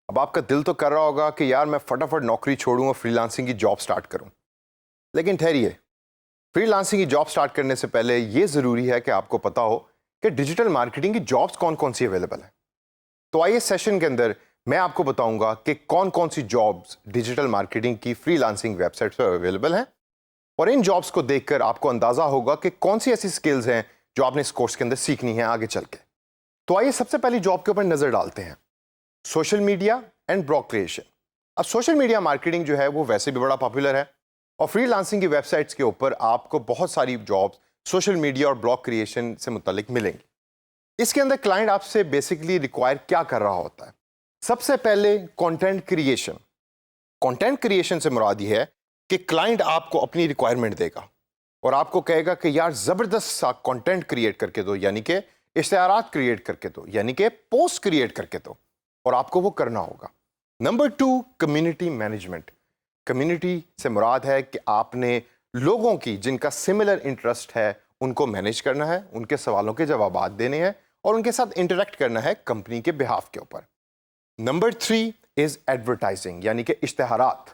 अब आपका दिल तो कर रहा होगा कि यार मैं फटाफट नौकरी छोड़ूं और फ्रीलांसिंग की जॉब स्टार्ट करूं। लेकिन ठहरिए, फ्रीलांसिंग की जॉब स्टार्ट करने से पहले यह जरूरी है कि आपको पता हो कि डिजिटल मार्केटिंग की जॉब्स कौन कौन सी अवेलेबल है। तो आइए सेशन के अंदर मैं आपको बताऊंगा कि कौन कौन सी जॉब्स डिजिटल मार्केटिंग की फ्रीलांसिंग वेबसाइट पर अवेलेबल हैं, और इन जॉब्स को देखकर आपको अंदाजा होगा कि कौन सी ऐसी स्किल्स हैं जो आपने इस कोर्स के अंदर सीखनी है आगे चल के। तो आइए सबसे पहली जॉब के ऊपर नजर डालते हैं, social media and blog creation. अब सोशल मीडिया मार्केटिंग जो है वो वैसे भी बड़ा पॉपुलर है, और फ्रीलांसिंग की वेबसाइट्स के ऊपर आपको बहुत सारी जॉब्स सोशल मीडिया और ब्लॉग क्रिएशन से मुतालिक मिलेंगी। इसके अंदर क्लाइंट आपसे बेसिकली रिक्वायर क्या कर रहा होता है? सबसे पहले कंटेंट क्रिएशन। कंटेंट क्रिएशन से मुराद ये है कि क्लाइंट आपको अपनी रिक्वायरमेंट देगा और आपको कहेगा कि यार जबरदस्त सा कंटेंट क्रिएट करके दो, यानी कि इश्तिहारात क्रिएट करके दो, यानी कि पोस्ट क्रिएट करके दो, और आपको वो करना होगा। Number 2, community management. कम्युनिटी से मुराद है कि आपने लोगों की जिनका सिमिलर इंटरेस्ट है उनको मैनेज करना है, उनके सवालों के जवाब देने हैं और उनके साथ इंटरेक्ट करना है कंपनी के बिहाफ के ऊपर। नंबर 3 इज एडवर्टाइजिंग, यानी कि इश्तिहारात।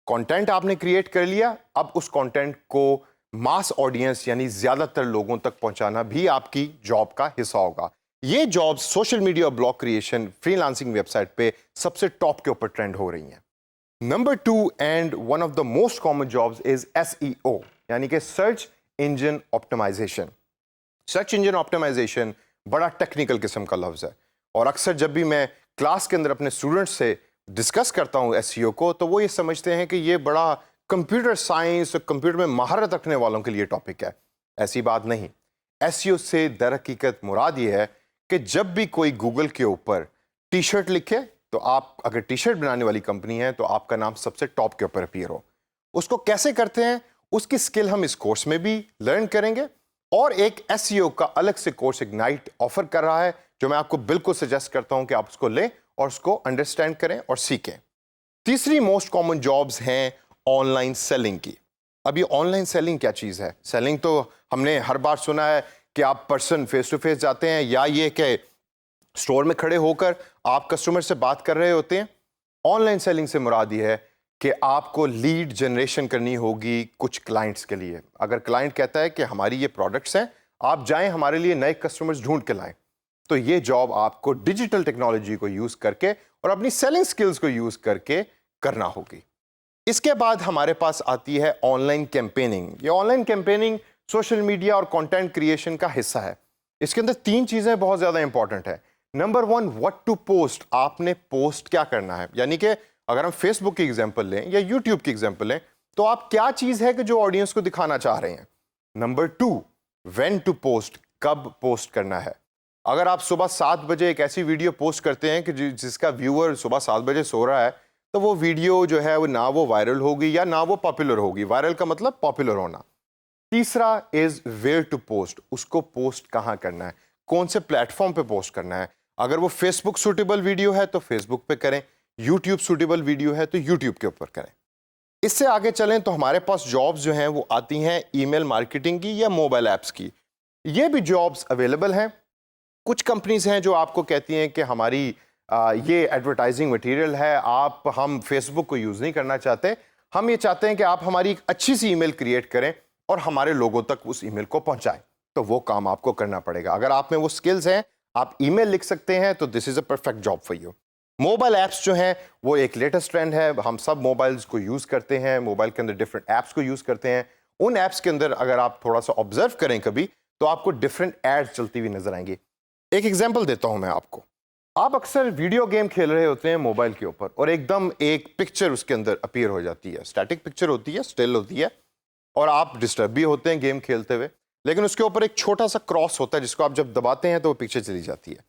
कंटेंट आपने क्रिएट कर लिया, अब उस कंटेंट को मास ऑडियंस यानी ज्यादातर लोगों तक पहुंचाना भी आपकी जॉब का हिस्सा होगा। ये जॉब सोशल मीडिया और ब्लॉग क्रिएशन फ्रीलांसिंग वेबसाइट पे सबसे टॉप के ऊपर ट्रेंड हो रही हैं। Number 2 and one of the most common jobs is SEO, यानी कि search engine optimisation. Search engine optimisation बड़ा टेक्निकल किस्म का लफ्ज है, और अक्सर जब भी मैं क्लास के अंदर अपने स्टूडेंट्स से डिस्कस करता हूं एसईओ को, तो वो ये समझते हैं कि ये बड़ा कंप्यूटर साइंस और कंप्यूटर में महारत रखने वालों के लिए टॉपिक है। ऐसी बात नहीं। एसईओ से दर हकीकत मुराद ये है कि जब भी कोई गूगल के ऊपर टी शर्ट लिखे, तो आप अगर टी शर्ट बनाने वाली कंपनी है तो आपका नाम सबसे टॉप के ऊपर अपीयर हो। उसको कैसे करते हैं उसकी स्किल हम इस कोर्स में भी लर्न करेंगे, और एक एसईओ का अलग से कोर्स इग्नाइट ऑफर कर रहा है, जो मैं आपको बिल्कुल सजेस्ट करता हूं कि आप उसको लें और उसको अंडरस्टैंड करें और सीखें। तीसरी मोस्ट कॉमन जॉब्स हैं ऑनलाइन सेलिंग की। अब ये ऑनलाइन सेलिंग क्या चीज़ है? सेलिंग तो हमने हर बार सुना है कि आप पर्सन फेस टू फेस जाते हैं, या ये कि स्टोर में खड़े होकर आप कस्टमर से बात कर रहे होते हैं। ऑनलाइन सेलिंग से मुराद ये है कि आपको लीड जनरेशन करनी होगी कुछ क्लाइंट्स के लिए। अगर क्लाइंट कहता है कि हमारी ये प्रोडक्ट्स हैं, आप जाएं हमारे लिए नए कस्टमर्स ढूंढ के लाएं, तो ये जॉब आपको डिजिटल टेक्नोलॉजी को यूज करके और अपनी सेलिंग स्किल्स को यूज करके करना होगी। इसके बाद हमारे पास आती है ऑनलाइन कैंपेनिंग। ये ऑनलाइन कैंपेनिंग सोशल मीडिया और कंटेंट क्रिएशन का हिस्सा है। इसके अंदर 3 चीजें बहुत ज्यादा इंपॉर्टेंट है। Number 1, what to post. आपने पोस्ट क्या करना है, यानी कि अगर हम फेसबुक की एग्जांपल लें या यूट्यूब की एग्जांपल लें, तो आप क्या चीज है कि जो ऑडियंस को दिखाना चाह रहे हैं। Number 2, when to post. कब पोस्ट करना है। अगर आप सुबह 7 बजे एक ऐसी वीडियो पोस्ट करते हैं कि जिसका व्यूअर सुबह 7 बजे सो रहा है, तो वो वीडियो जो है वो ना वो वायरल होगी या ना वो पॉपुलर होगी। वायरल का मतलब पॉपुलर होना। तीसरा इज वेयर टू पोस्ट। उसको पोस्ट कहाँ करना है, कौन से प्लेटफॉर्म पे पोस्ट करना है। अगर वो फेसबुक सूटेबल वीडियो है तो फेसबुक पे करें, यूट्यूब सूटेबल वीडियो है तो यूट्यूब के ऊपर करें। इससे आगे चलें तो हमारे पास जॉब्स जो हैं वो आती हैं ईमेल मार्केटिंग की या मोबाइल ऐप्स की। ये भी जॉब्स अवेलेबल हैं। कुछ कंपनीज हैं जो आपको कहती हैं कि हमारी ये एडवर्टाइजिंग मटेरियल है, हम फेसबुक को यूज़ नहीं करना चाहते, हम ये चाहते हैं कि आप हमारी एक अच्छी सी ईमेल क्रिएट करें और हमारे लोगों तक उस ईमेल को पहुंचाएं। तो वो काम आपको करना पड़ेगा। अगर आप में वो स्किल्स हैं, आप ईमेल लिख सकते हैं, तो this is a perfect job for you. Mobile apps जो हैं वो एक लेटेस्ट ट्रेंड है। हम सब मोबाइल्स को यूज़ करते हैं, मोबाइल के अंदर डिफरेंट ऐप्स को यूज़ करते हैं। उन ऐप्स के अंदर अगर आप थोड़ा सा ऑब्जर्व करें कभी, तो आपको डिफरेंट एड्स चलती हुई नजर आएंगी। एक एग्जांपल देता हूं मैं आपको। आप अक्सर वीडियो गेम खेल रहे होते हैं मोबाइल के ऊपर, और एकदम एक पिक्चर उसके अंदर अपीयर हो जाती है। स्टैटिक पिक्चर होती है, स्टिल होती है, और आप डिस्टर्ब भी होते हैं गेम खेलते हुए, लेकिन उसके ऊपर एक छोटा सा क्रॉस होता है जिसको आप जब दबाते हैं तो वो पिक्चर चली जाती है।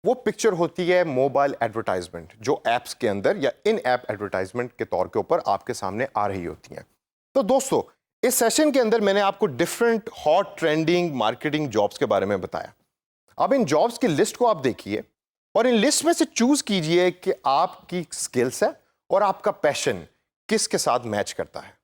वो पिक्चर होती है मोबाइल एडवर्टाइजमेंट, जो ऐप्स के अंदर या इन ऐप एडवर्टाइजमेंट के तौर के ऊपर आपके सामने आ रही होती हैं। तो दोस्तों, इस सेशन के अंदर मैंने आपको different hot trending marketing jobs के बारे में बताया। अब इन जॉब्स की लिस्ट को आप देखिए और इन लिस्ट में से चूज कीजिए कि आपकी स्किल्स है और आपका पैशन किसके साथ मैच करता है।